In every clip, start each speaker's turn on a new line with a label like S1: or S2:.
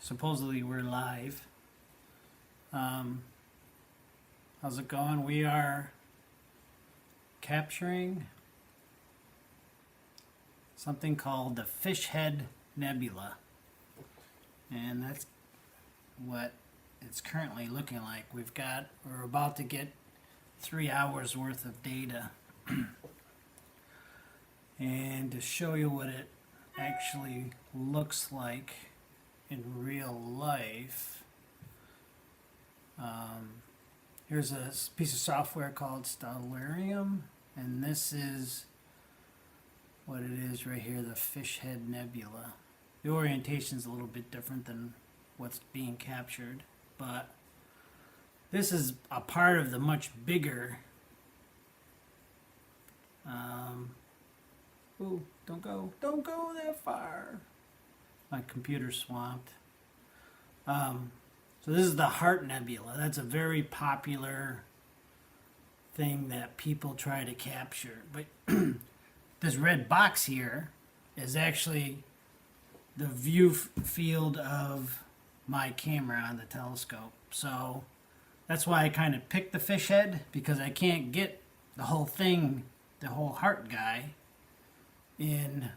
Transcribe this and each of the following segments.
S1: supposedly we're live. How's it going? We are capturing something called the Fishhead Nebula, and that's what it's currently looking like. We're about to get 3 hours worth of data. And to show you what it actually looks like in real life, here's a piece of software called Stellarium, and this is what it is right here, the Fishhead Nebula. The orientation is a little bit different than what's being captured, but this is a part of the much bigger ooh, don't go that far. My computer's swamped. So this is the Heart Nebula. That's a very popular thing that people try to capture. But this red box here is actually the view field of my camera on the telescope. So that's why I kind of picked the fish head, because I can't get the whole thing, the whole heart guy, in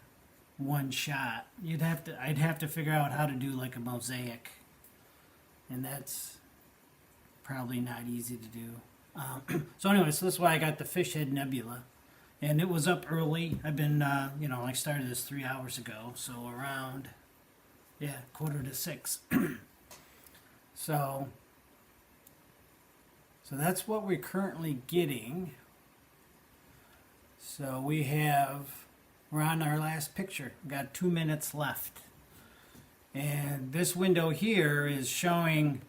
S1: one shot. I'd have to figure out how to do like a mosaic, and that's probably not easy to do. So anyway, so that's why I got the Fishhead Nebula, and it was up early. I've been, I started this 3 hours ago, so around, 5:45. So that's what we're currently getting. So we're on our last picture. We've got 2 minutes left. And this window here is showing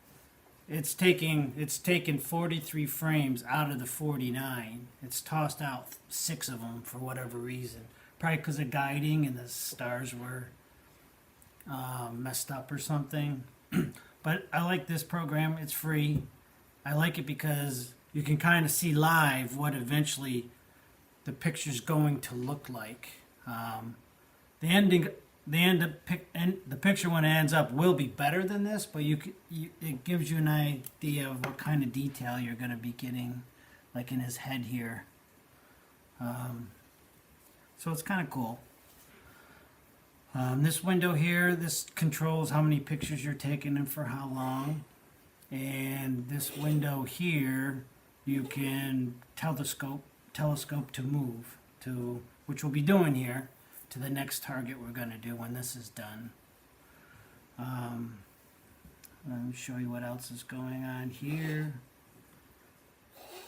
S1: it's taken 43 frames out of the 49. It's tossed out 6 of them for whatever reason. Probably because of guiding and the stars were messed up or something. But I like this program. It's free. I like it because you can kind of see live what eventually the picture's going to look like. The picture when it ends up will be better than this, but it gives you an idea of what kind of detail you're going to be getting, like in his head here. So it's kind of cool. This window here, this controls how many pictures you're taking and for how long. And this window here, you can telescope to move to, which we'll be doing here, to the next target we're going to do when this is done. Let me show you what else is going on here.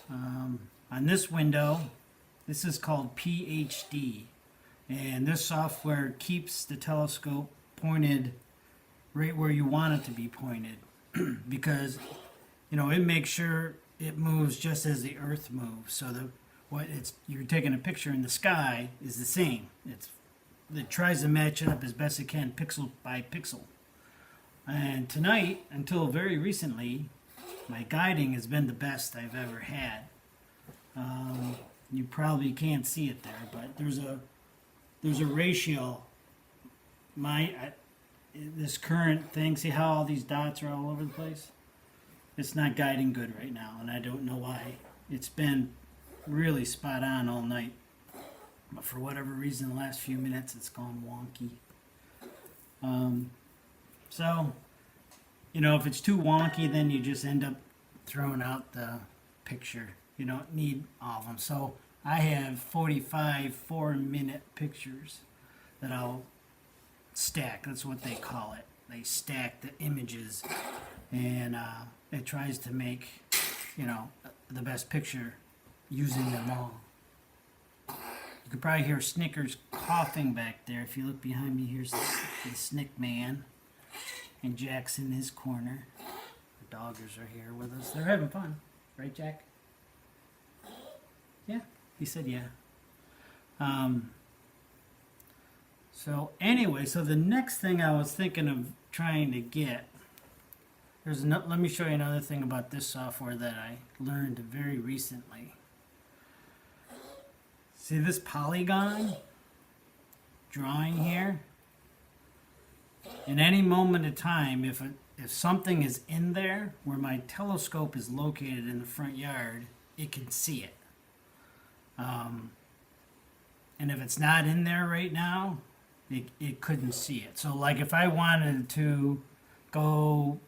S1: On this window, this is called PhD, and this software keeps the telescope pointed right where you want it to be pointed, because it makes sure it moves just as the Earth moves. So you're taking a picture in the sky is the same. It tries to match it up as best it can, pixel by pixel. And tonight, until very recently, my guiding has been the best I've ever had. You probably can't see it there, but there's a ratio. This current thing, see how all these dots are all over the place? It's not guiding good right now, and I don't know why. It's been really spot on all night, but for whatever reason, the last few minutes it's gone wonky. So if it's too wonky, then you just end up throwing out the picture. You don't need all of them. So I have 45 4-minute pictures that I'll stack. That's what they call it. They stack the images, and it tries to make the best picture using them all. You can probably hear Snickers coughing back there. If you look behind me, here's the Snick Man, and Jack's in his corner. The doggers are here with us. They're having fun, right, Jack? Yeah, he said yeah. So anyway, so the next thing I was thinking of trying to get, let me show you another thing about this software that I learned very recently. See this polygon drawing here? in any moment of time, if something is in there where my telescope is located in the front yard, it can see it. And if it's not in there right now, it couldn't see it. So like if I wanted to go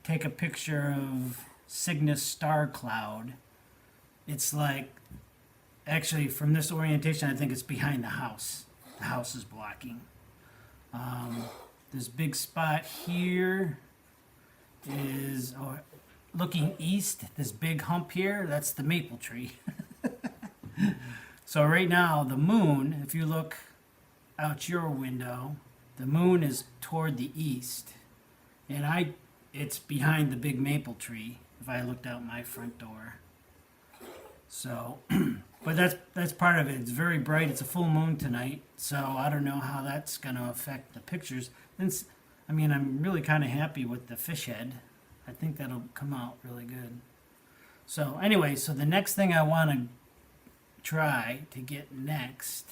S1: take a picture of Cygnus star cloud, it's like, actually from this orientation, I think it's behind the house. The house is blocking. This big spot here is looking east. This big hump here, that's the maple tree. So right now, the moon, if you look out your window, the moon is toward the east. And it's behind the big maple tree if I looked out my front door. So, but that's part of it. It's very bright. It's a full moon tonight, so I don't know how that's going to affect the pictures. I mean, I'm really kind of happy with the fish head. I think that'll come out really good. So anyway, so the next thing I want to try to get next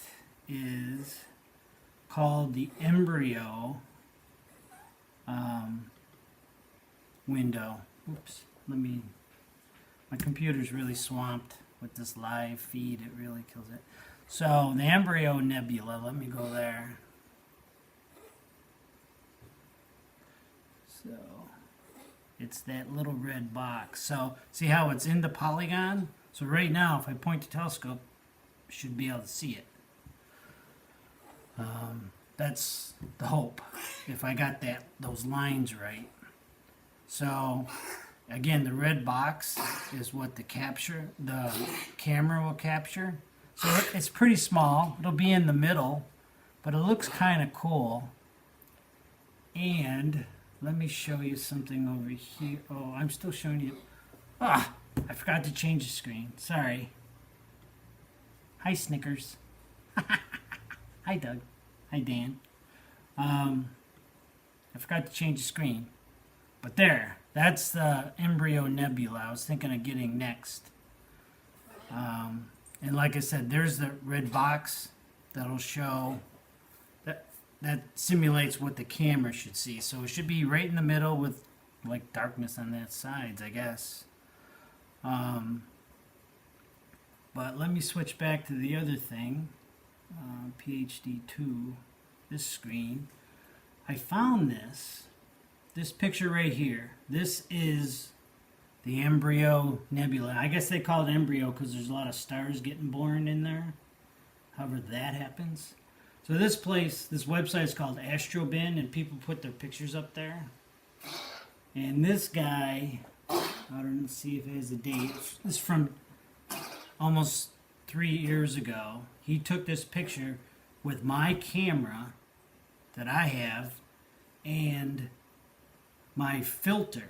S1: is called the embryo window. Oops, my computer's really swamped with this live feed. It really kills it. So the embryo nebula, let me go there. So it's that little red box. So see how it's in the polygon? So right now, if I point the telescope, I should be able to see it. That's the hope, if I got those lines right. So again, the red box is what the camera will capture. So it's pretty small. It'll be in the middle, but it looks kind of cool. And let me show you something over here. Oh, I'm still showing you. I forgot to change the screen. Sorry. Hi, Snickers. Hi, Doug. Hi, Dan. I forgot to change the screen. But that's the embryo nebula I was thinking of getting next. And like I said, there's the red box that'll show, that simulates what the camera should see. So it should be right in the middle with like darkness on that sides, I guess. But let me switch back to the other thing, PhD 2, this screen. I found this picture right here. This is the embryo nebula. I guess they call it embryo because there's a lot of stars getting born in there. However that happens. So this website is called Astrobin, and people put their pictures up there. And this guy, I don't see if it has a date. This is from almost 3 years ago. He took this picture with my camera that I have and my filter.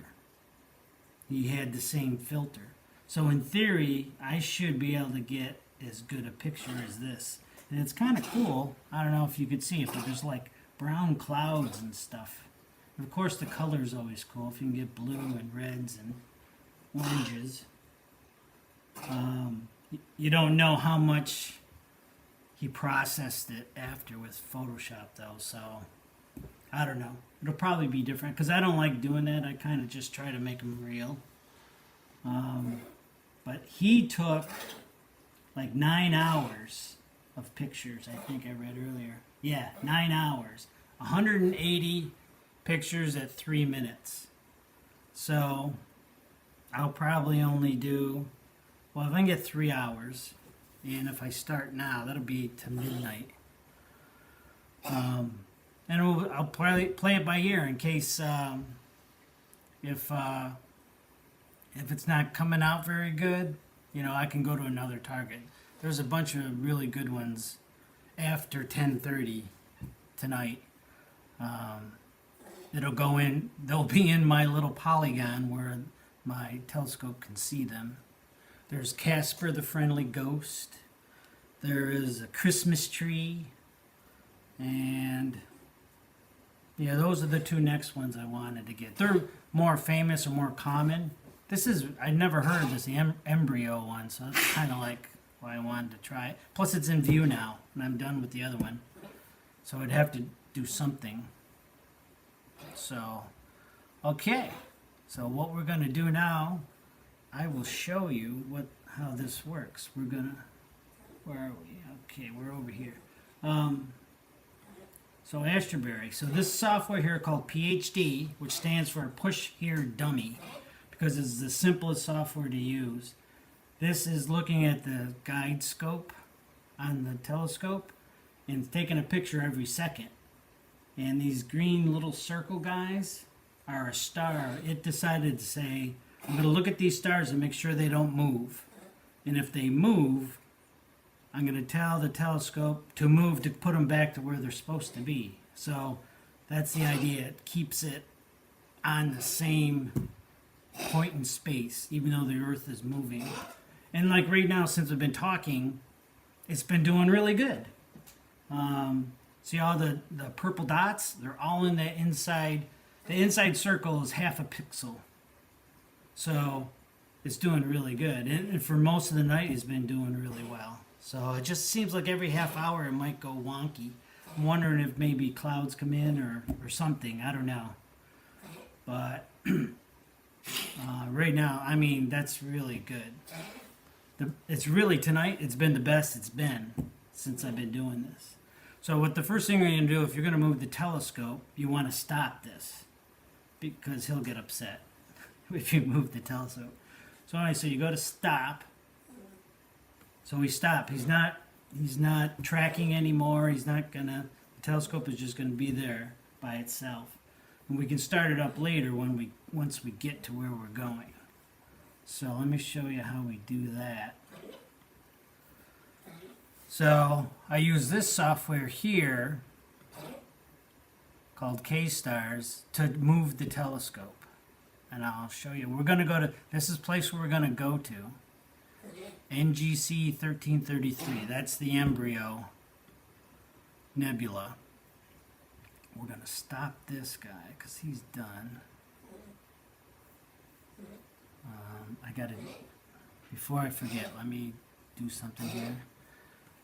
S1: He had the same filter. So in theory, I should be able to get as good a picture as this. And it's kind of cool. I don't know if you could see it, but there's like brown clouds and stuff. And of course, the color is always cool. If you can get blue and reds and oranges. You don't know how much he processed it after with Photoshop, though. So I don't know. It'll probably be different because I don't like doing that. I kind of just try to make them real. But he took like 9 hours of pictures, I think I read earlier. Yeah, 9 hours. 180 pictures at 3 minutes. So I'll probably only do, well, if I can get 3 hours, and if I start now, that'll be to midnight. And I'll play it by ear in case if it's not coming out very good, I can go to another target. There's a bunch of really good ones after 10:30 tonight. They'll be in my little polygon where my telescope can see them. There's Casper the Friendly Ghost. There is a Christmas tree. And yeah, those are the two next ones I wanted to get. They're more famous or more common. I never heard of this embryo one, so that's kind of like why I wanted to try it. Plus it's in view now, and I'm done with the other one. So I'd have to do something. So, okay. So what we're going to do now, I will show you how this works. We're going to, where are we? Okay, we're over here. So Astroberry. So this software here called PhD, which stands for Push Here Dummy, because it's the simplest software to use. This is looking at the guide scope on the telescope and taking a picture every second. And these green little circle guys are a star. It decided to say, I'm going to look at these stars and make sure they don't move. And if they move, I'm going to tell the telescope to move to put them back to where they're supposed to be. So that's the idea. It keeps it on the same point in space, even though the Earth is moving. And like right now, since I've been talking, it's been doing really good. See all the purple dots? They're all in the inside. The inside circle is half a pixel. So it's doing really good. And for most of the night, it's been doing really well. So it just seems like every half hour it might go wonky. I'm wondering if maybe clouds come in or something. I don't know. But right now, I mean, that's really good. It's really, tonight, it's been the best it's been since I've been doing this. So what the first thing you're going to do, if you're going to move the telescope, you want to stop this, because he'll get upset if you move the telescope. So anyway, so you go to stop. So we stop. He's not tracking anymore. He's not gonna. The telescope is just gonna be there by itself, and we can start it up later once we get to where we're going. So let me show you how we do that. So I use this software here called K-Stars to move the telescope, and I'll show you. We're gonna go to this is the place where we're gonna go to. NGC 1333. That's the embryo nebula. We're gonna stop this guy because he's done. I gotta. Before I forget, let me do something here.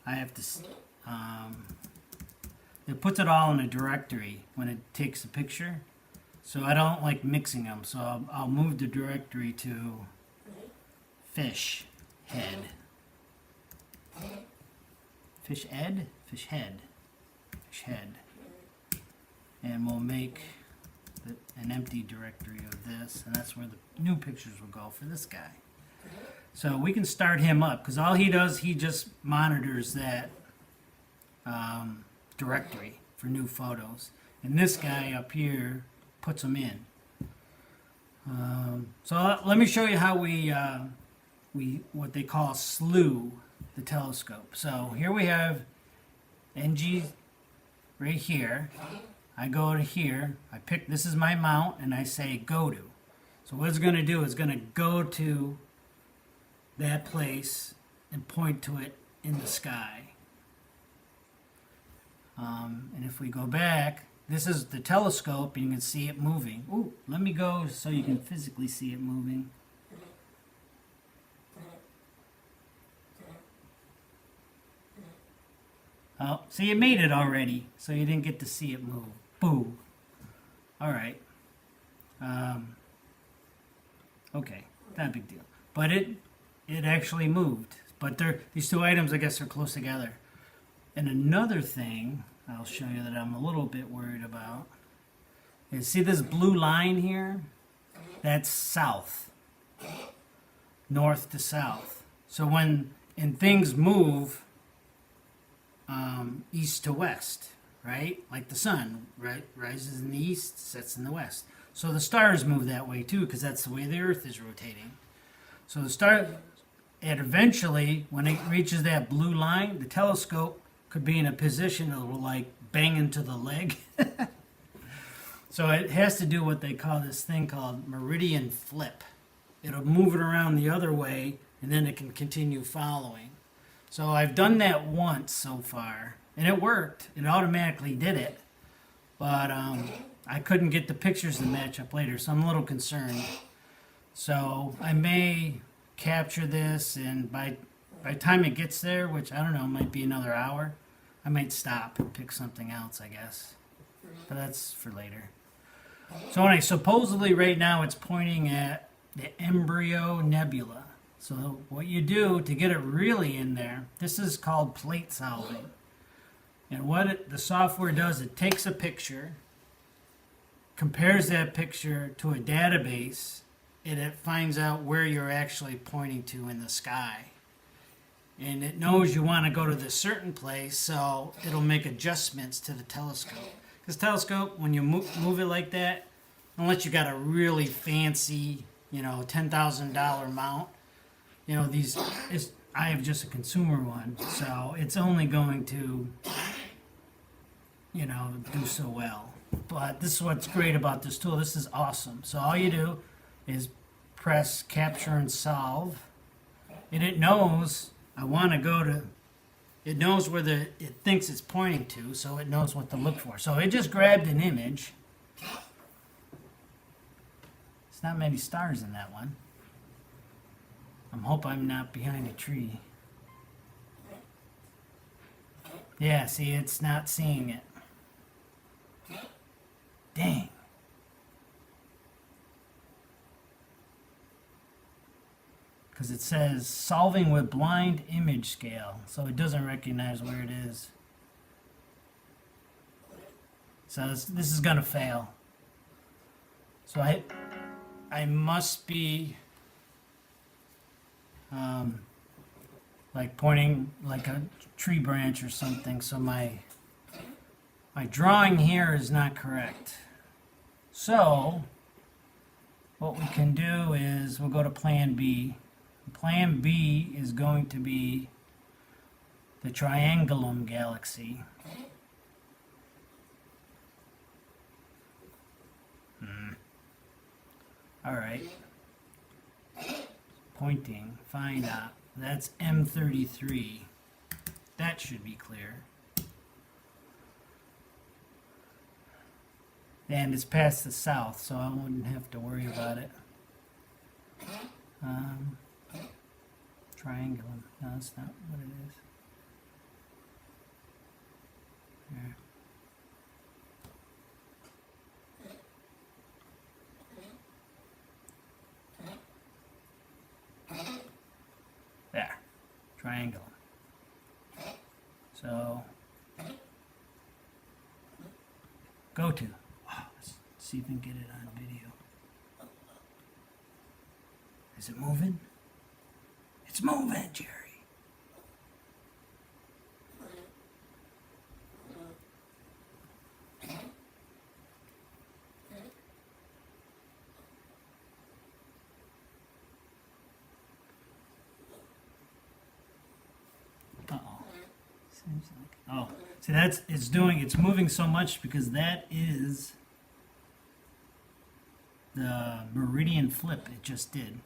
S1: I have to. It puts it all in a directory when it takes a picture, so I don't like mixing them. So I'll move the directory to fish head. Fish head. And we'll make an empty directory of this, and that's where the new pictures will go for this guy. So we can start him up, because all he does, he just monitors that directory for new photos. And this guy up here puts them in. So let me show you how we what they call slew the telescope. So here we have NG right here. I go to here, I pick, this is my mount, and I say go to. So what it's going to do is going to go to that place and point to it in the sky. And if we go back, this is the telescope, and you can see it moving. Ooh, let me go so you can physically see it moving. Oh, see, it made it already, so you didn't get to see it move. Boo. All right. Okay, not a big deal. But it actually moved. But these two items, I guess, are close together. And another thing I'll show you that I'm a little bit worried about is, see this blue line here? That's south. North to south. So when things move east to west, right? Like the sun, right? Rises in the east, sets in the west. So the stars move that way too, because that's the way the Earth is rotating. So the star, and eventually, when it reaches that blue line, the telescope could be in a position that will like bang into the leg. So it has to do what they call this thing called meridian flip. It'll move it around the other way, and then it can continue following. So I've done that once so far, and it worked. It automatically did it. But I couldn't get the pictures to match up later, so I'm a little concerned. So I may capture this, and by the time it gets there, which I don't know, might be another hour, I might stop and pick something else, I guess. But that's for later. So anyway, supposedly right now it's pointing at the Embryo Nebula. So what you do to get it really in there, this is called plate solving. And the software does, it takes a picture, compares that picture to a database, and it finds out where you're actually pointing to in the sky. And it knows you want to go to this certain place, so it'll make adjustments to the telescope. Because telescope, when you move it like that, unless you got a really fancy, $10,000 mount, I have just a consumer one, so it's only going to, do so well. But this is what's great about this tool. This is awesome. So all you do is press capture and solve, and it knows I want to go to, it knows where it thinks it's pointing to, so it knows what to look for. So it just grabbed an image. There's not many stars in that one. I hope I'm not behind a tree. Yeah, see, it's not seeing it. Dang. Because it says solving with blind image scale, so it doesn't recognize where it is. So this is going to fail. So I must be like pointing like a tree branch or something, so my drawing here is not correct. So what we can do is we'll go to plan B. Plan B is going to be the Triangulum galaxy. All right. Pointing, find out. That's M33. That should be clear. And it's past the south, so I wouldn't have to worry about it. Triangulum. No, that's not what it is. There. There. Triangulum. So, go to. Let's see if we can get it on video. Is it moving? It's moving, Jerry. Uh-oh. Seems like, oh, see, it's moving so much because that is the meridian flip it just did.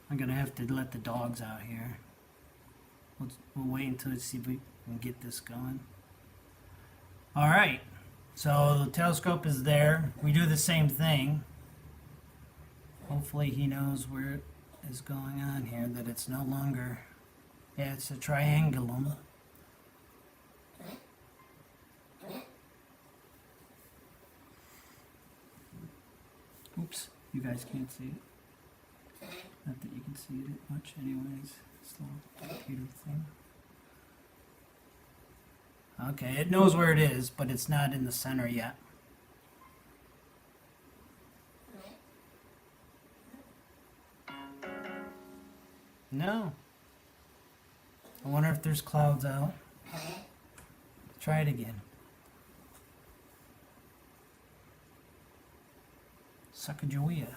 S1: I'm gonna have to let the dogs out here. We'll wait until see if we can get this going. All right, so the telescope is there. We do the same thing. Hopefully he knows where it is going on here, that it's no longer, yeah, it's a triangulum. Oops, you guys can't see it. Not that you can see it much anyways. This little computer thing. Okay, it knows where it is, but it's not in the center yet. No. I wonder if there's clouds out. Try it again. Sacagawea.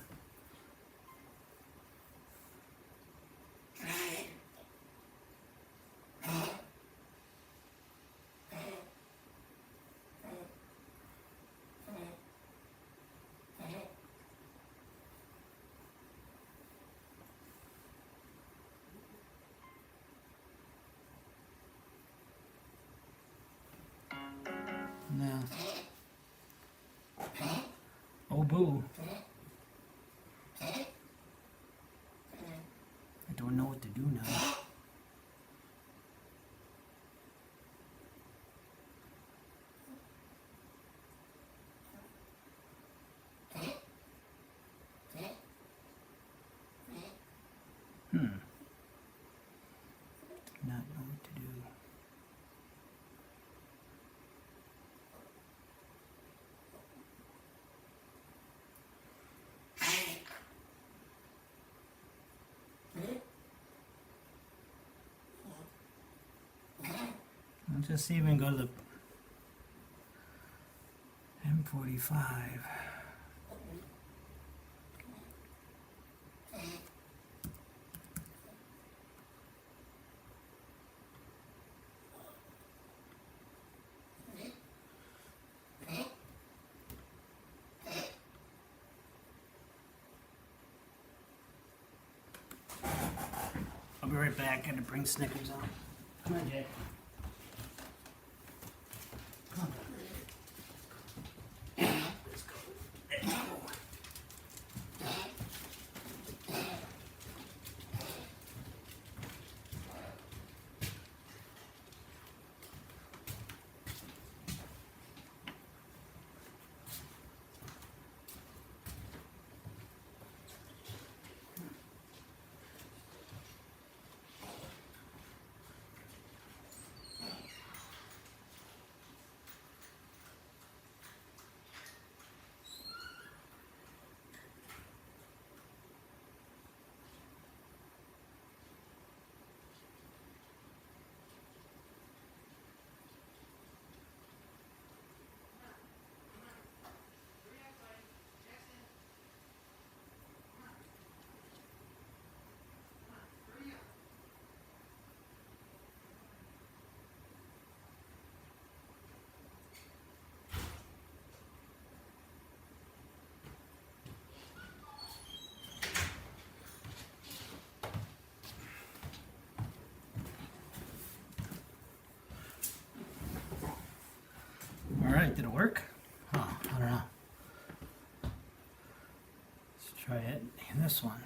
S1: No. Oh, boo. I don't know what to do now. I'll just even go to the M45. I'll be right back. Got to bring Snickers out. Come on, Jay. Come on. Let's go. Let's go. All right, did it work? Oh, I don't know. Let's try it in this one.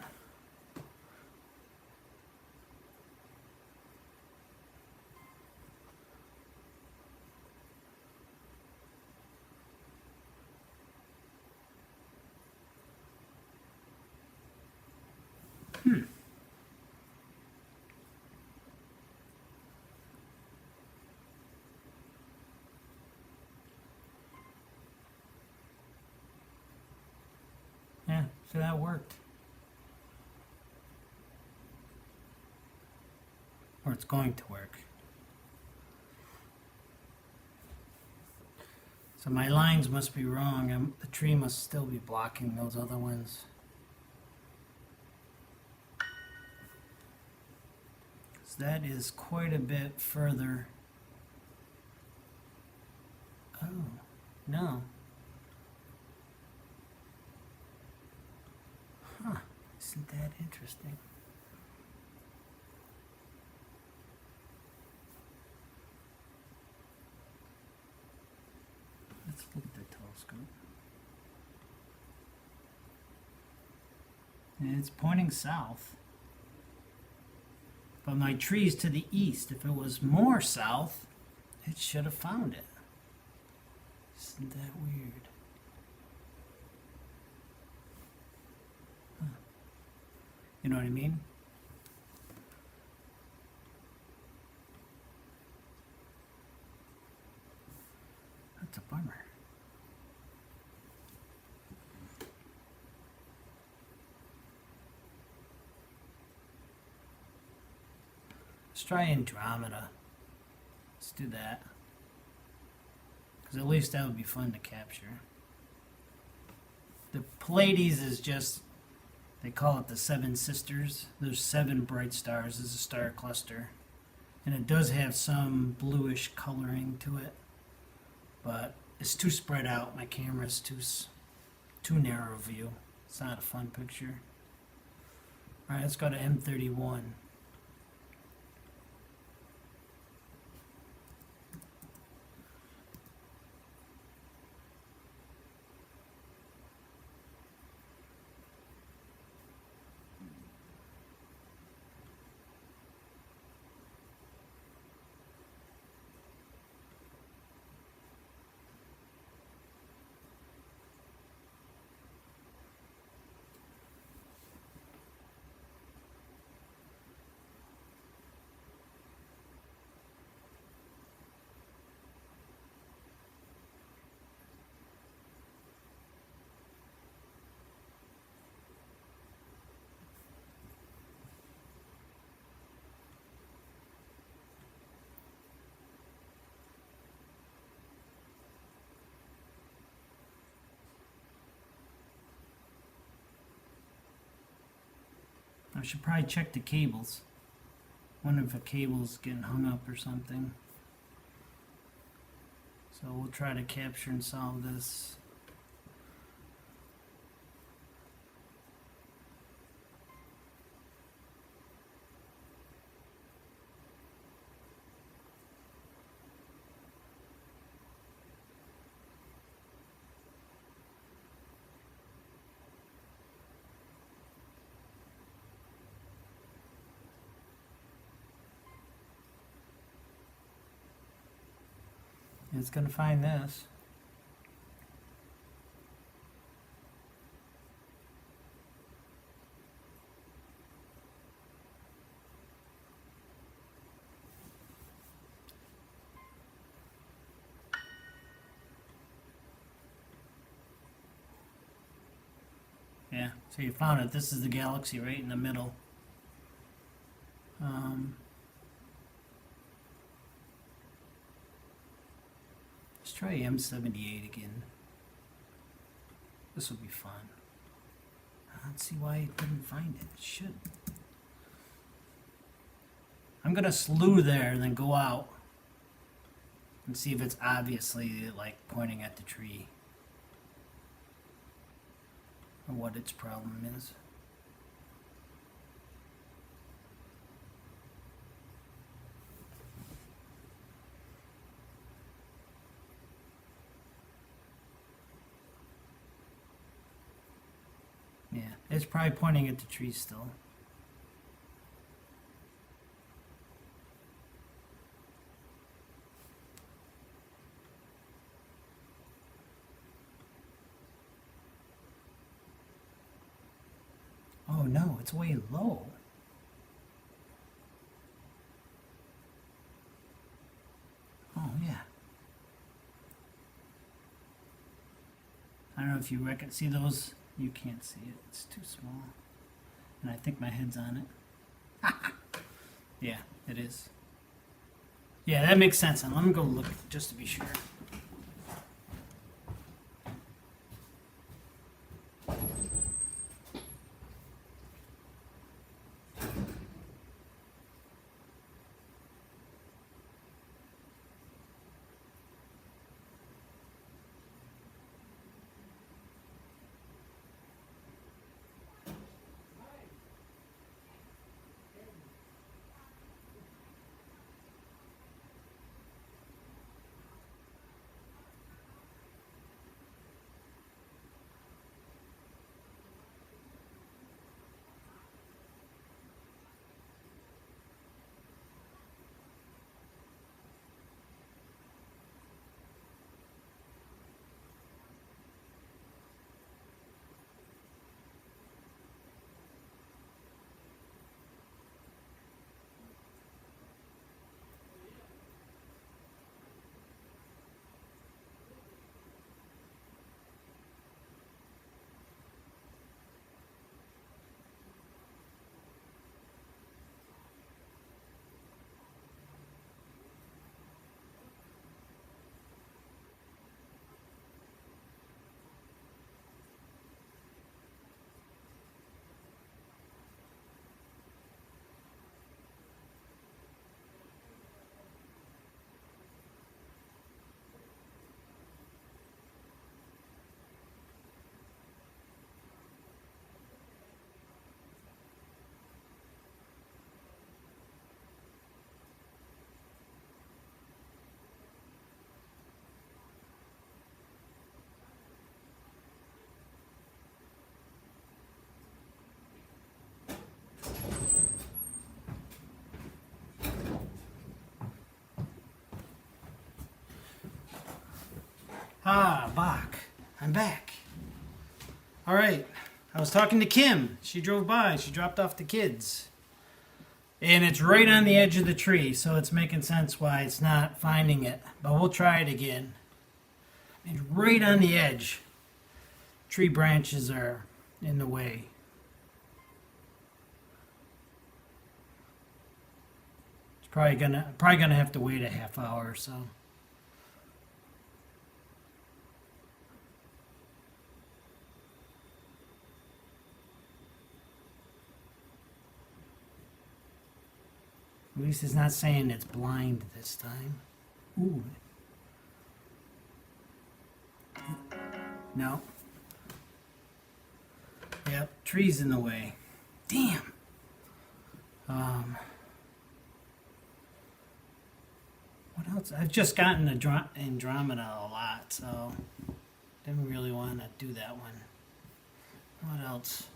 S1: Yeah, so that worked. Or it's going to work. So my lines must be wrong. The tree must still be blocking those other ones. So that is quite a bit further. Oh, no. Huh, isn't that interesting? Let's look at the telescope. And it's pointing south. But my tree's to the east. If it was more south, it should have found it. Isn't that weird? Huh. You know what I mean? That's a bummer. Let's try Andromeda. Let's do that. Because at least that would be fun to capture. The Pleiades is just, they call it the Seven Sisters. There's 7 bright stars as a star cluster. And it does have some bluish coloring to it. But it's too spread out. My camera's too narrow view. It's not a fun picture. Alright, let's go to M31. I should probably check the cables. Wonder if a cable's getting hung up or something. So we'll try to capture and solve this. It's going to find this. Yeah, so you found it. This is the galaxy right in the middle. Let's try M78 again. This will be fun. I don't see why it didn't find it. It should. I'm gonna slew there and then go out and see if it's obviously like pointing at the tree or what its problem is. Yeah, it's probably pointing at the tree still. Oh no, it's way low. Oh yeah. I don't know if you see those. You can't see it. It's too small. And I think my head's on it. Yeah, it is. Yeah, that makes sense. And let me go look just to be sure. Ah, Bach. I'm back. All right. I was talking to Kim. She drove by. She dropped off the kids. And it's right on the edge of the tree, so it's making sense why it's not finding it. But we'll try it again. It's right on the edge. Tree branches are in the way. It's probably gonna have to wait a half hour or so. least it's not saying it's blind this time. Ooh. No. Yep, trees in the way. Damn. What else? I've just gotten Andromeda a lot, so didn't really want to do that one. What else?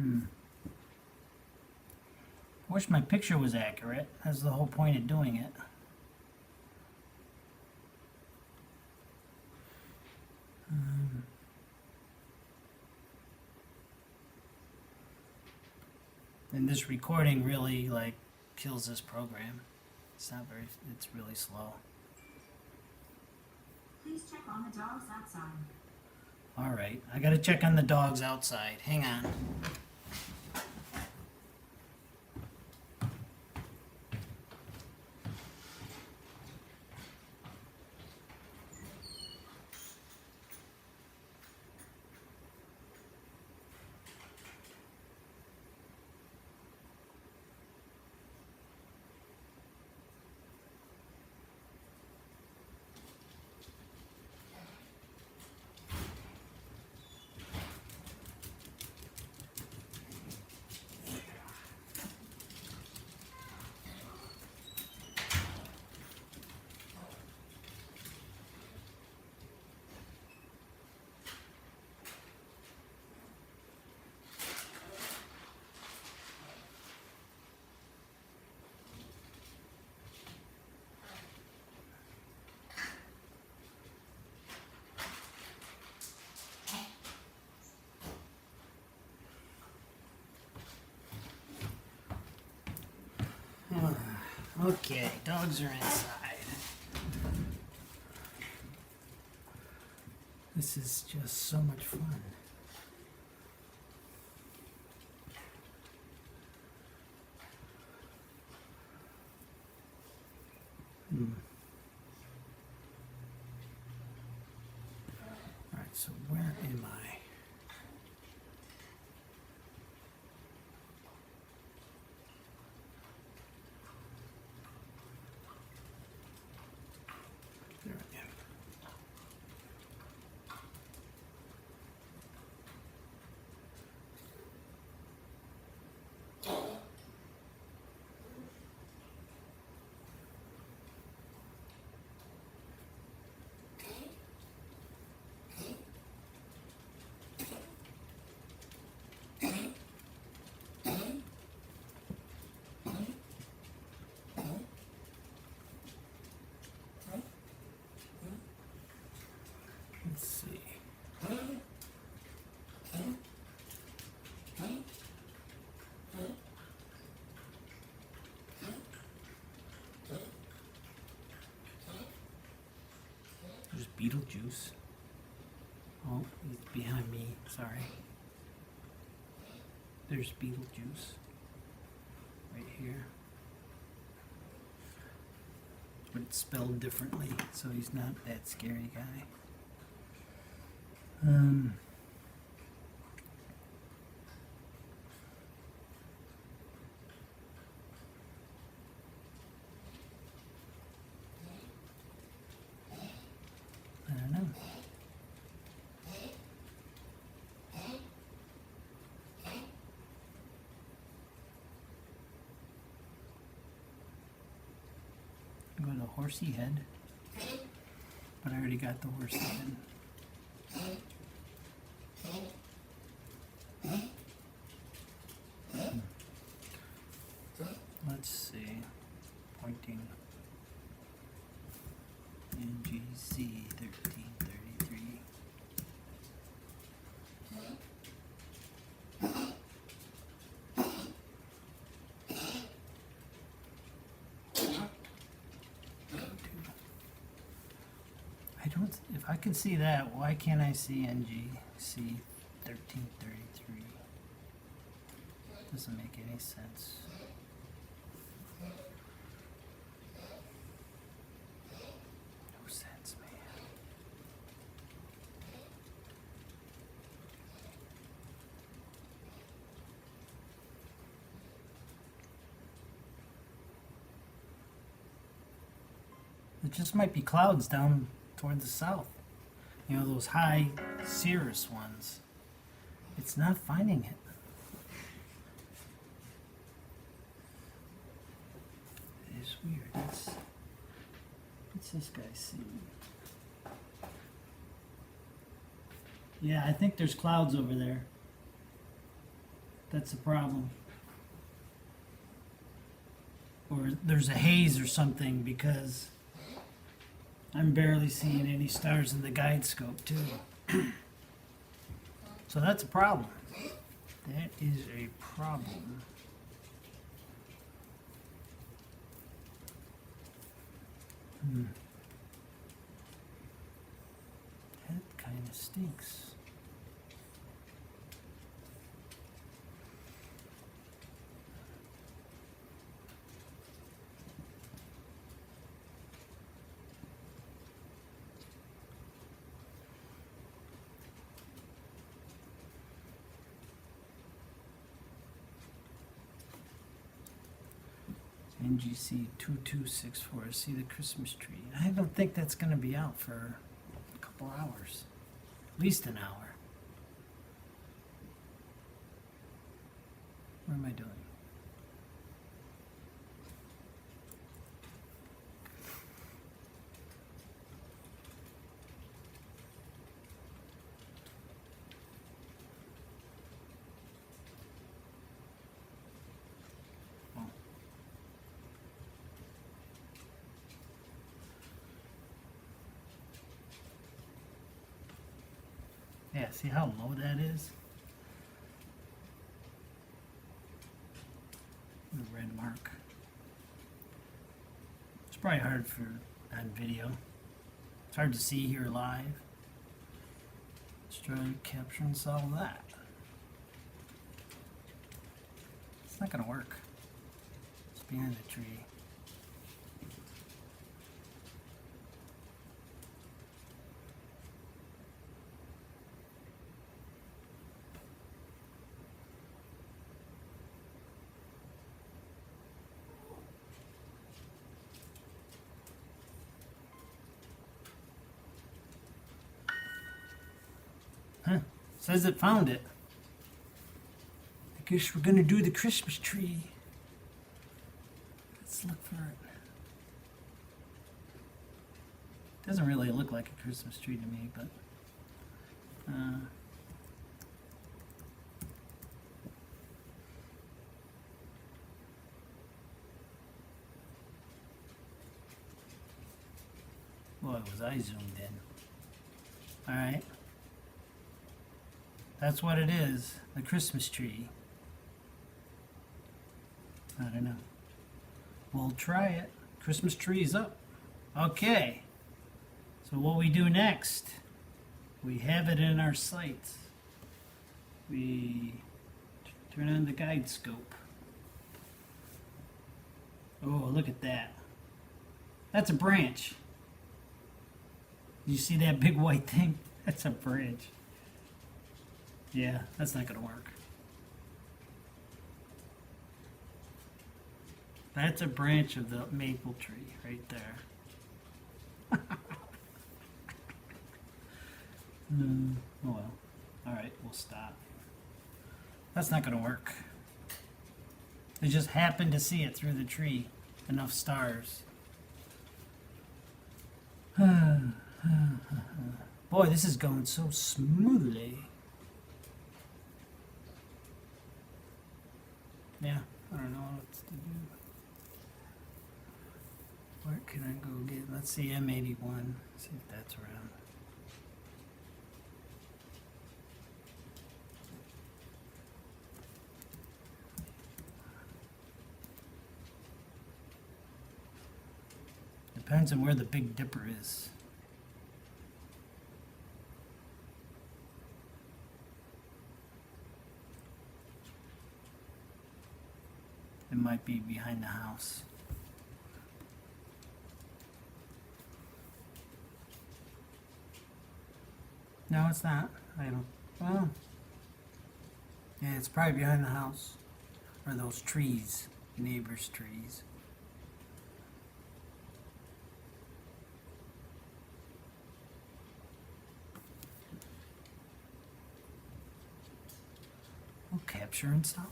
S1: I wish my picture was accurate. That's the whole point of doing it. And this recording really like kills this program. It's not very, it's really slow.
S2: Please check on the dogs outside.
S1: All right, I gotta check on the dogs outside. Hang on. Okay, dogs are inside. This is just so much fun. All right, so where am I? There I am. Let's see. There's Beetlejuice. Oh, he's behind me. Sorry. There's Beetlejuice. Right here. But it's spelled differently, so he's not that scary guy. I don't know. Go to horsey head, but I already got the horsey head. Let's see. Pointing. NGC 1333. I don't. If I can see that, why can't I see NGC 1333? Doesn't make any sense. No sense, man. It just might be clouds down toward the south. You know, those high cirrus ones. It's not finding it. It's weird. What's this guy seeing? Yeah, I think there's clouds over there. That's the problem. Or there's a haze or something, because I'm barely seeing any stars in the guide scope too. So that's a problem. That is a problem. That kind of stinks. NGC 2264, see the Christmas tree. I don't think that's going to be out for a couple hours. At least an hour. What am I doing? Yeah, see how low that is? The red mark. It's probably hard for on video. It's hard to see here live. Let's try to capture and solve that. It's not gonna work. It's behind the tree. Huh. Says it found it. I guess we're gonna do the Christmas tree. Let's look for it. Doesn't really look like a Christmas tree to me, but boy, was I zoomed in. Alright. That's what it is, the Christmas tree. I don't know. We'll try it. Christmas tree is up. Okay. So what we do next, we have it in our sights. We turn on the guide scope. Oh, look at that. That's a branch. You see that big white thing? That's a branch. Yeah, that's not gonna work. That's a branch of the maple tree right there. Oh well. Alright, we'll stop. That's not gonna work. They just happened to see it through the tree. Enough stars. Boy, this is going so smoothly. Yeah, I don't know what to do. Where can I go get? Let's see, M81. See if that's around. Depends on where the Big Dipper is. It might be behind the house. No, it's not. I don't. Well, yeah, it's probably behind the house. Or those trees. Neighbors' trees. capture and solve.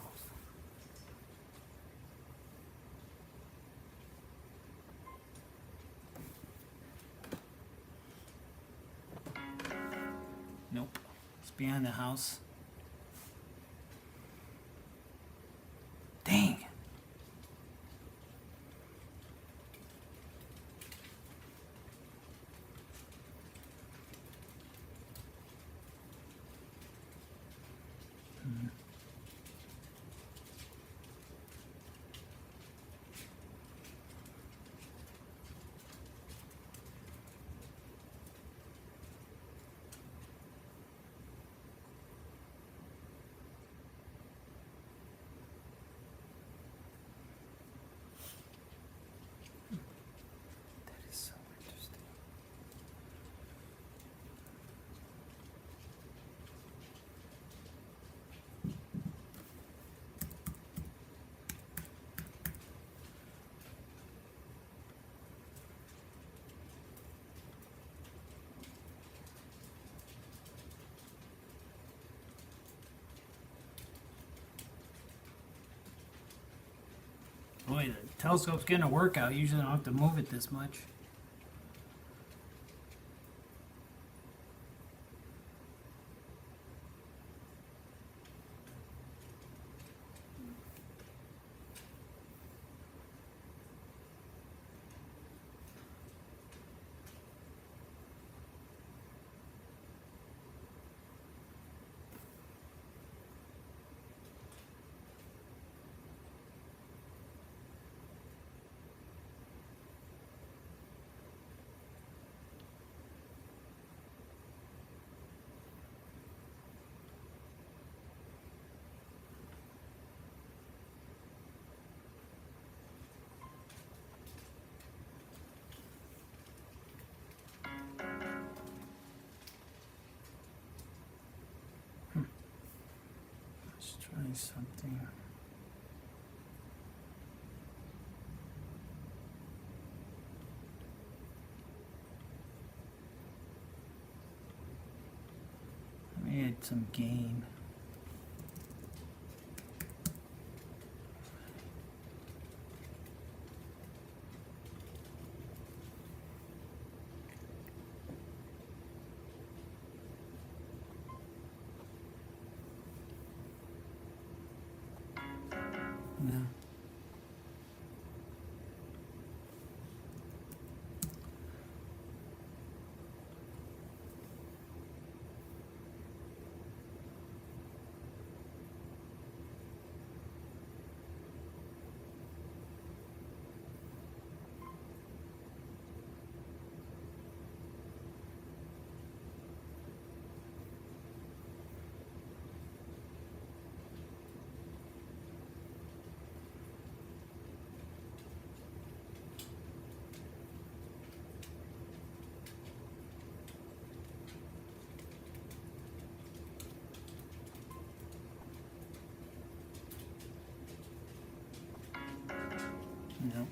S1: Nope. It's behind the house. Dang. That is so interesting. Boy, the telescope's getting a workout. Usually I don't have to move it this much. Let's try something. Let me add some gain. No. No.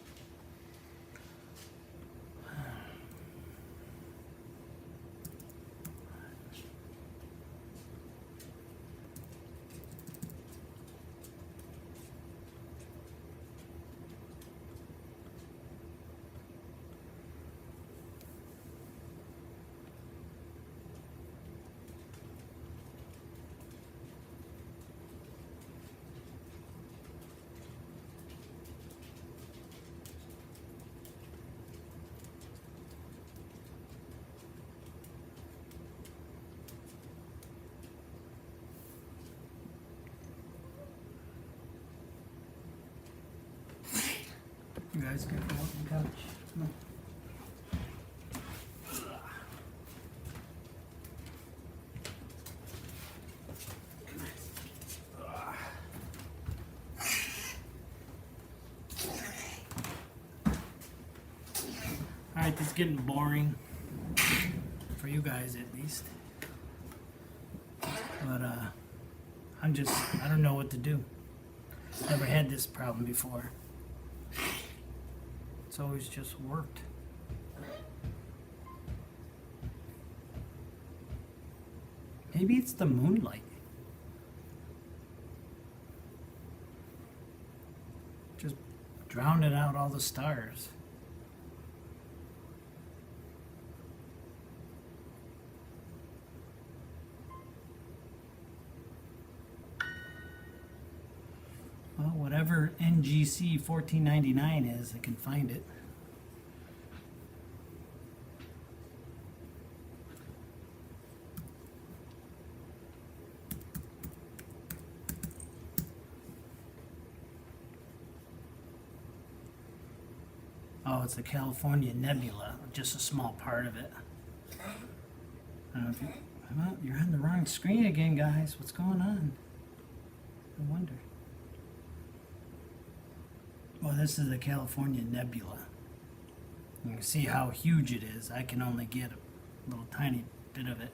S1: You guys can go on the couch. No. Alright, this is getting boring. For you guys at least. But I don't know what to do. Never had this problem before. It's always just worked. Maybe it's the moonlight. drowning out all the stars. Well, whatever NGC 1499 is, I can find it. Oh, it's the California Nebula, just a small part of it. I don't know if you, well, you're on the wrong screen again, guys. What's going on? I wonder. Well, this is the California Nebula. You can see how huge it is. I can only get a little tiny bit of it.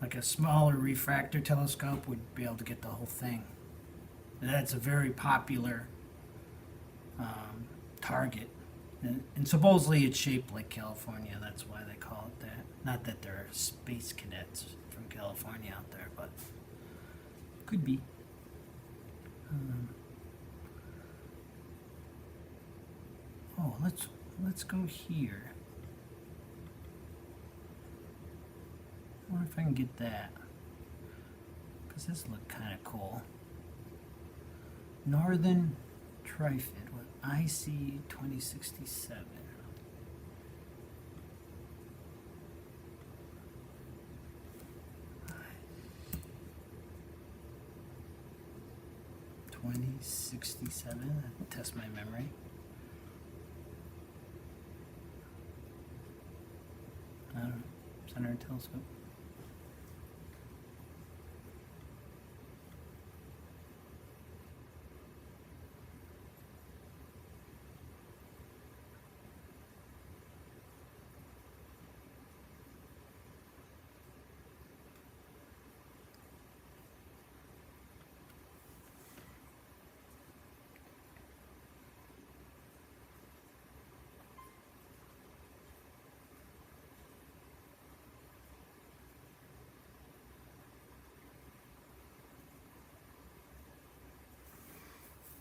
S1: Like a smaller refractor telescope would be able to get the whole thing. And that's a very popular target. And supposedly it's shaped like California. That's why they call it that. Not that there are space cadets from California out there, but could be. Oh, let's go here. I wonder if I can get that. Because this looked kind of cool. Northern Trifid with IC 2067. Test my memory. I don't know. Center telescope.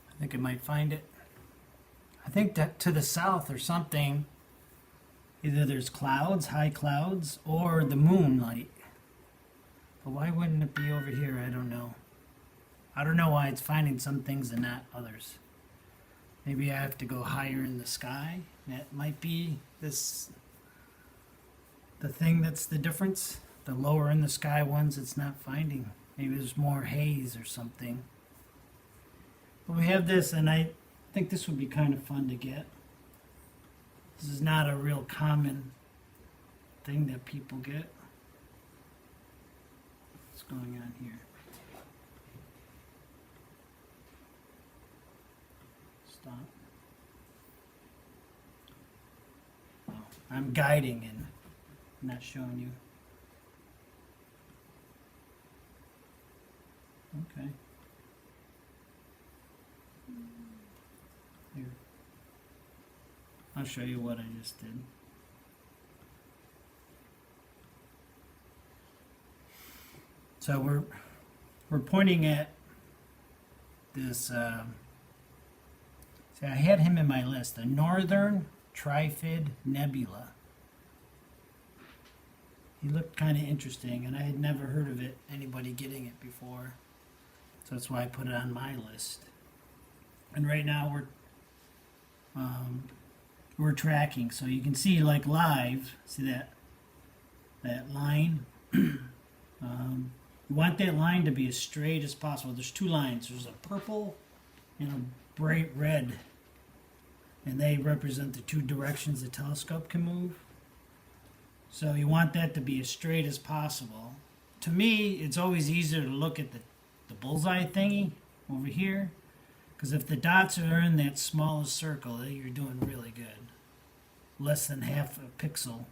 S1: I think I might find it. I think that to the south or something, either there's clouds, high clouds, or the moonlight. But why wouldn't it be over here? I don't know. I don't know why it's finding some things and not others. Maybe I have to go higher in the sky. That might be the thing that's the difference. The lower in the sky ones it's not finding. Maybe there's more haze or something. But we have this, and I think this would be kind of fun to get. This is not a real common thing that people get. What's going on here? Stop. Oh, I'm guiding and not showing you. Okay. Here. I'll show you what I just did. So we're pointing at this. See, I had him in my list. The Northern Trifid Nebula. He looked kind of interesting, and I had never heard of it. Anybody getting it before, so that's why I put it on my list. And right now we're tracking, so you can see like live. See that line? You want that line to be as straight as possible. There's two lines. There's a purple and a bright red, and they represent the two directions the telescope can move. So you want that to be as straight as possible. To me, it's always easier to look at the bullseye thingy over here, because if the dots are in that smallest circle, then you're doing really good. Less than half a pixel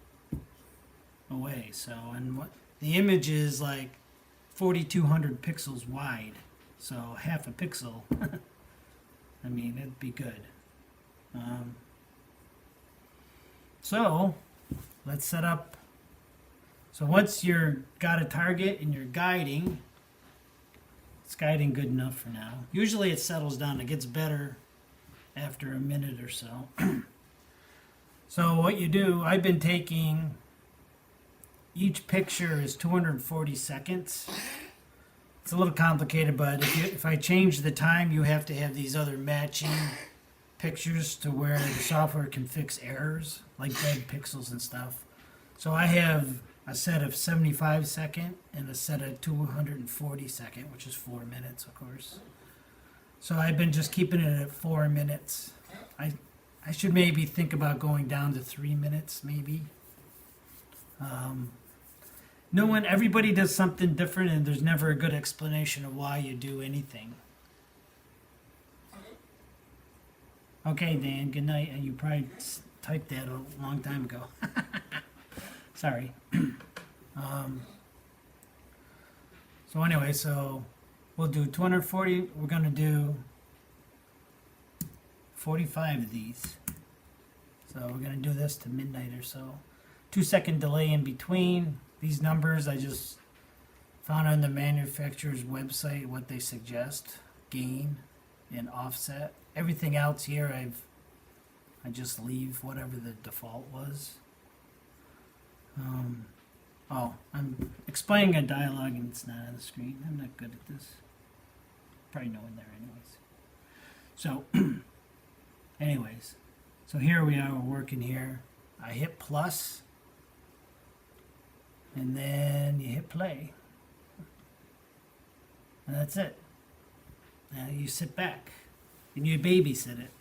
S1: away. So, and what the image is like 4,200 pixels wide. So half a pixel. I mean, it'd be good. So let's set up. So once you're got a target and you're guiding, it's guiding good enough for now. Usually it settles down. It gets better after a minute or so. So what you do, I've been taking, each picture is 240 seconds. It's a little complicated, but if I change the time, you have to have these other matching pictures to where the software can fix errors, like dead pixels and stuff. So I have a set of 75 second and a set of 240 second, which is 4 minutes, of course. So I've been just keeping it at 4 minutes. I should maybe think about going down to 3 minutes, maybe. Everybody does something different, and there's never a good explanation of why you do anything. Okay, Dan, good night. And you probably typed that a long time ago. Sorry. So anyway, so we'll do 240. We're going to do 45 of these. So we're going to do this to midnight or so. 2-second delay in between. These numbers I just found on the manufacturer's website what they suggest. Gain and offset. Everything else here I just leave whatever the default was. I'm explaining a dialogue and it's not on the screen. I'm not good at this. Probably no one there anyways. So anyways, so here we are, we're working here. I hit plus, and then you hit play. And that's it. Now you sit back, and you babysit it.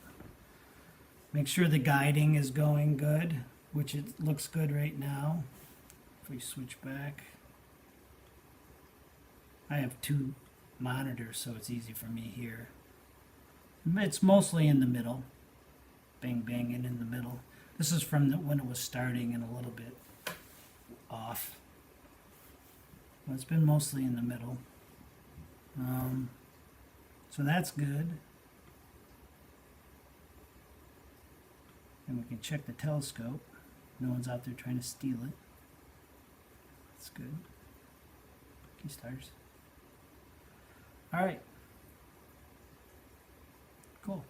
S1: Make sure the guiding is going good, which it looks good right now. If we switch back. I have 2 monitors, so it's easy for me here. It's mostly in the middle. Bang, banging in the middle. This is from when it was starting and a little bit off. Well, it's been mostly in the middle. So that's good. And we can check the telescope. No one's out there trying to steal it. That's good. Key stars. All right. Cool.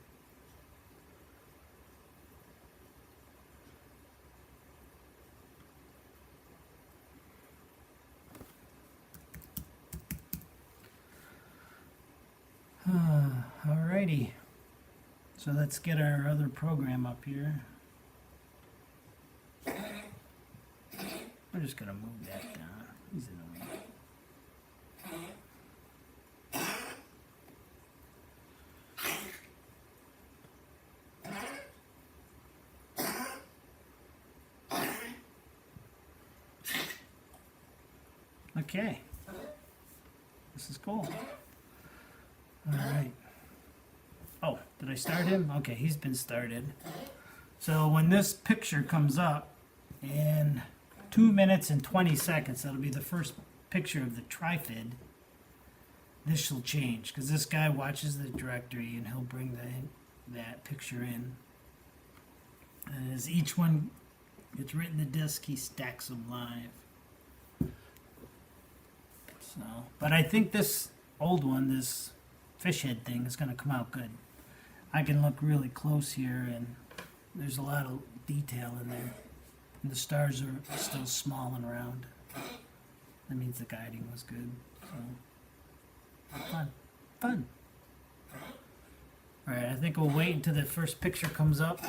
S1: Alrighty. So let's get our other program up here. We're just gonna move that down. He's in the way. Okay. This is cool. All right. Oh, did I start him? Okay, he's been started. So when this picture comes up in 2 minutes and 20 seconds, that'll be the first picture of the trifid. This will change because this guy watches the directory and he'll bring that picture in. And as each one gets written to disk, he stacks them live. So, but I think this old one, this fish head thing, is going to come out good. I can look really close here, and there's a lot of detail in there. And the stars are still small and round. That means the guiding was good. So, fun. All right, I think we'll wait until the first picture comes up,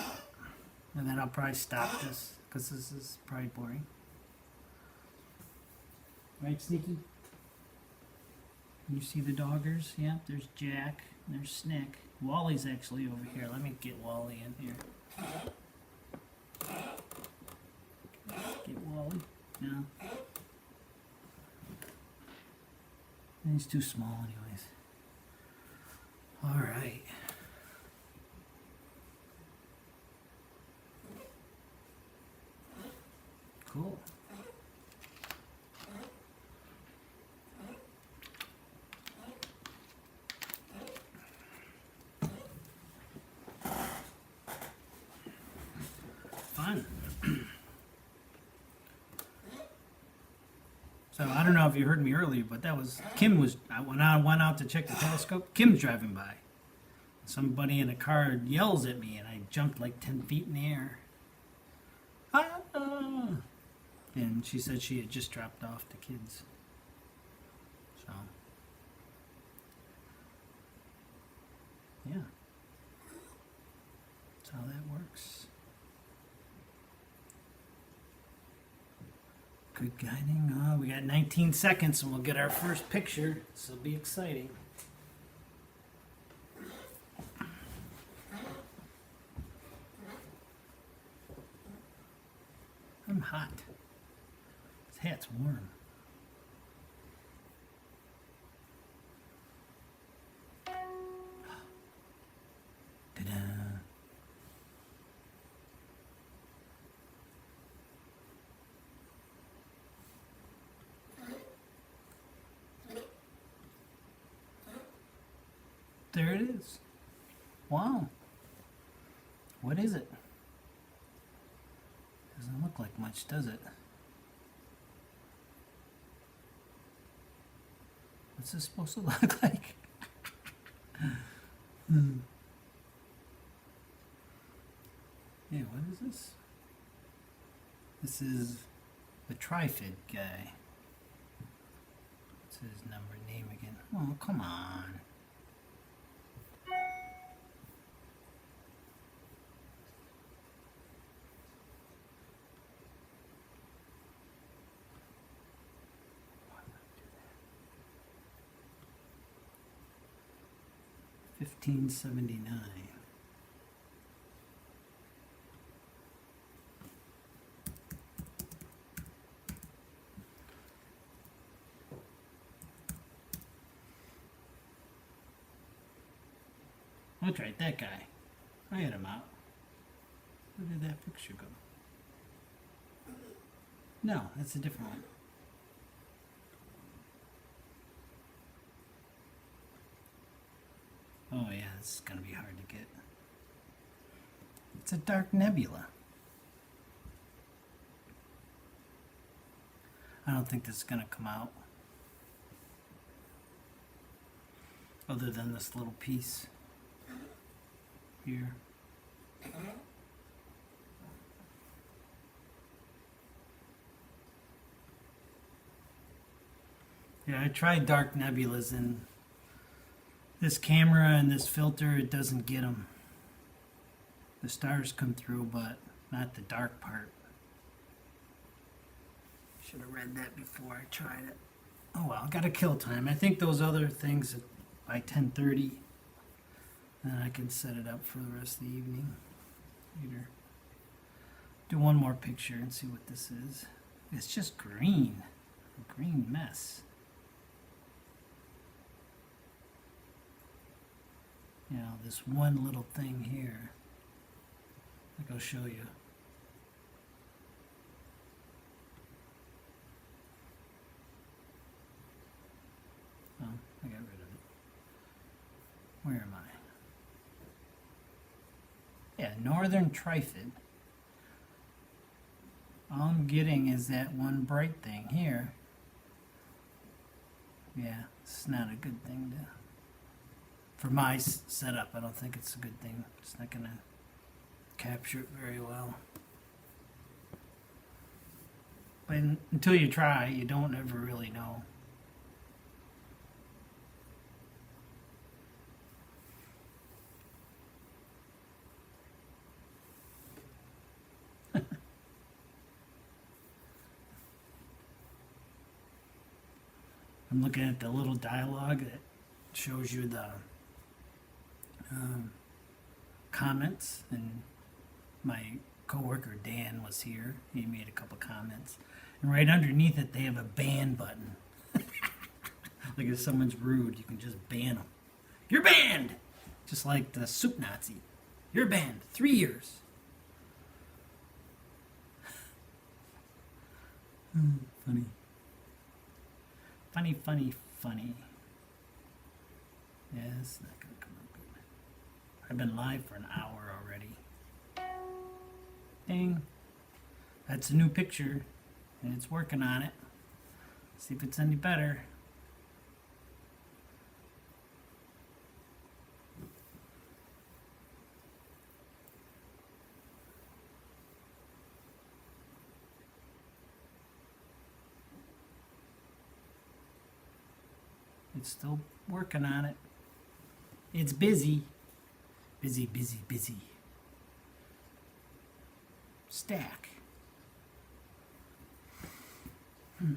S1: and then I'll probably stop this because this is probably boring. Right, Sneaky? You see the doggers? Yeah, there's Jack, and there's Snick. Wally's actually over here. Let me get Wally in here. Get Wally. Yeah. He's too small anyways. Alright. Cool. Fun. So I don't know if you heard me earlier, but that was Kim was when I went out to check the telescope. Kim's driving by. Somebody in a car yells at me, and I jumped like 10 feet in the air. Ah! And she said she had just dropped off the kids. So, yeah. That's how that works. Good guiding. We got 19 seconds and we'll get our first picture. This will be exciting. I'm hot. This hat's warm. Ta-da. There it is. Wow. What is it? Doesn't look like much, does it? What's this supposed to look like? Yeah, what is this? This is the Trifid guy. What's his number, name again? Oh, come on. Why would I do that? 1579. That's right, that guy. I had him out. Where did that picture go? No, that's a different one. Oh yeah, this is gonna be hard to get. It's a dark nebula. I don't think this is gonna come out. Other than this little piece here. Yeah, I tried dark nebulas and this camera and this filter, it doesn't get them. The stars come through, but not the dark part. Should have read that before I tried it. Oh well, got a kill time. I think those other things by 10:30. Then I can set it up for the rest of the evening. Later. Do one more picture and see what this is. It's just green. A green mess. You know, this one little thing here. Like I'll show you. Oh, I got rid of it. Where am I? Yeah, Northern Trifid. All I'm getting is that one bright thing here. Yeah, it's not a good thing to... For my setup, I don't think it's a good thing. It's not going to capture it very well. But until you try, you don't ever really know. I'm looking at the little dialogue that shows you the comments, and my coworker Dan was here. He made a couple comments, and right underneath it they have a ban button. Like if someone's rude, you can just ban them. You're banned, just like the soup Nazi. You're banned 3 years. Funny. Funny, funny, funny. Yeah, it's not gonna come out good. I've been live for an hour already. Ding. That's a new picture, and it's working on it. See if it's any better. It's still working on it. It's busy. Busy, busy, busy. Stack. The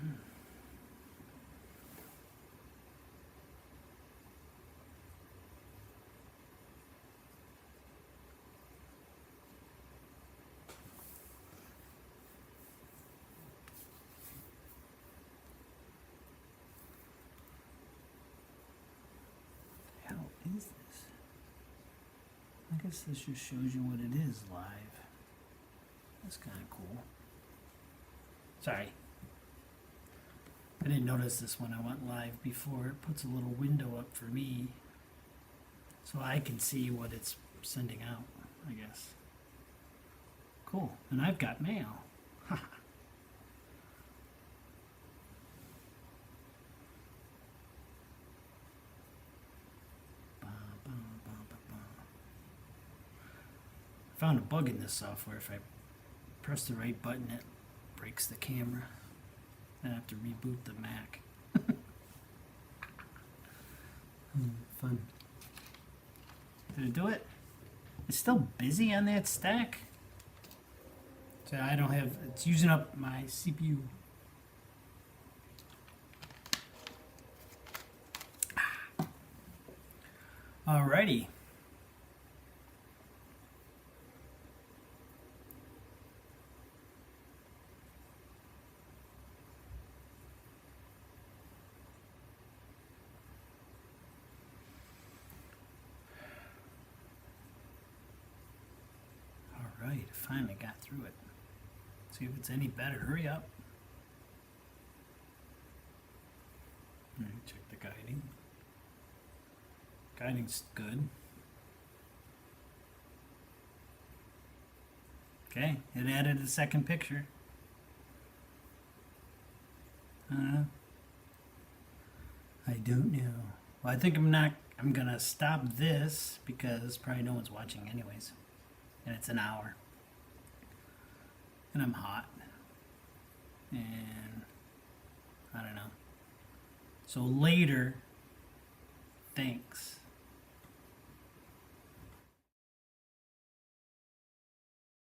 S1: hell is this? I guess this just shows you what it is live. That's kind of cool. Sorry. I didn't notice this when I went live before. It puts a little window up for me so I can see what it's sending out, I guess. Cool. And I've got mail. I found a bug in this software. If I press the right button, it breaks the camera. I have to reboot the Mac. Fun. Did it do it? It's still busy on that stack. So I don't have, it's using up my CPU. Alrighty. Alright, finally got through it. See if it's any better. Hurry up. Alright, check the guiding. Guiding's good. Okay, it added a second picture. I don't know. Well, I think I'm gonna stop this because probably no one's watching anyways. And it's an hour. And I'm hot. And I don't know. So later, thanks.